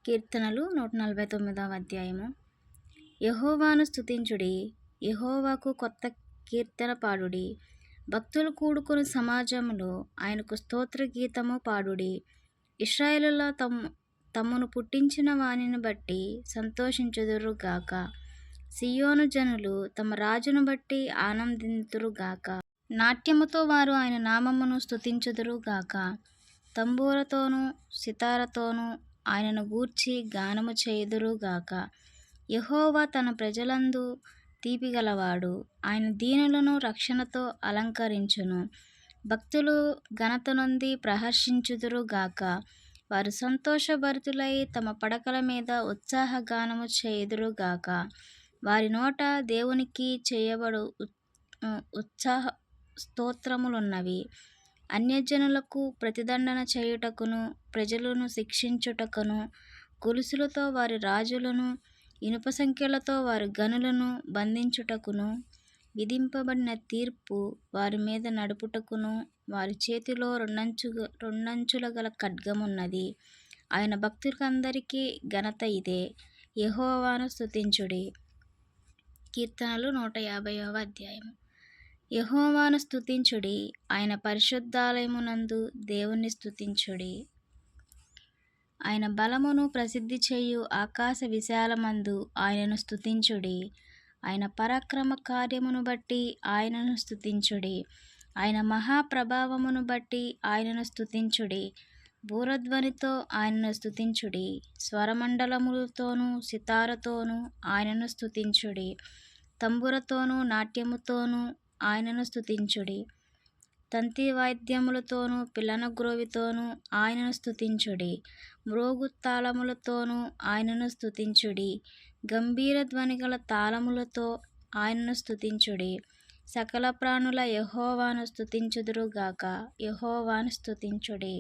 కీర్తనలు 149వ అధ్యాయము. యెహోవాను స్తుతించుడి, యెహోవాకు కొత్త కీర్తన పాడుడి. భక్తులు కూడుకుని సమాజములో ఆయనకు స్తోత్ర గీతము పాడుడి. ఇశ్రాయేలులో తమ్మును పుట్టించిన వానిని బట్టి సంతోషించుదురు గాక. సియోను జనులు తమ రాజును బట్టి ఆనందింతురు గాక. నాట్యముతో వారు ఆయన నామమును స్తుతించుదురు గాక. తంబూరతోనూ సితారతోనూ ఆయనను గూర్చి గానము చేయుదురు గాక. యెహోవా తన ప్రజలందు తీపిగలవాడు, ఆయన దీనులను రక్షణతో అలంకరించును. భక్తులు ఘనత నొంది ప్రహర్షించుదురు గాక. వారు సంతోషభరితులై తమ పడకల మీద ఉత్సాహగానము చేయుదురు గాక. వారి నోట దేవునికి చేయబడు ఉత్సాహ స్తోత్రములున్నవి. అన్యజనులకు ప్రతిదండన చేయుటకును, ప్రజలను శిక్షించుటకును, గొలుసులతో వారి రాజులను, ఇనుప సంకెళ్లతో వారి గనులను బంధించుటకును, విధింపబడిన తీర్పు వారి మీద నడుపుటకును వారి చేతిలో రెండంచుల గల ఖడ్గమున్నది. ఆయన భక్తులందరికీ ఘనత ఇదే. యెహోవాను స్తుతించుడి. కీర్తనలు 150వ అధ్యాయము. యెహోవాను స్తుతించుడి, ఆయన పరిశుద్ధాలయమునందు దేవుని స్తుతించుడి. ఆయన బలమును ప్రసిద్ధి చేయు ఆకాశ విశాలమందు ఆయనను స్తుతించుడి. ఆయన పరాక్రమ కార్యమును బట్టి ఆయనను స్తుతించుడి. ఆయన మహాప్రభావమును బట్టి ఆయనను స్తుతించుడి. బూరధ్వనితో ఆయనను స్తుతించుడి. స్వరమండలములతోనూ సితారతోనూ ఆయనను స్తుతించుడి. తంబురతోనూ నాట్యముతోనూ ఆయనను స్తుతించుడి. తంతి వాయిద్యములతోనూ పిల్లనగ్రోవితోనూ ఆయనను స్తుతించుడి. మ్రోగు తాళములతోనూ ఆయనను స్తుతించుడి. గంభీర ధ్వనిగల తాళములతో ఆయనను స్తుతించుడి. సకల ప్రాణుల యెహోవాను స్తుతించుదురు గాక. యెహోవాను స్తుతించుడి.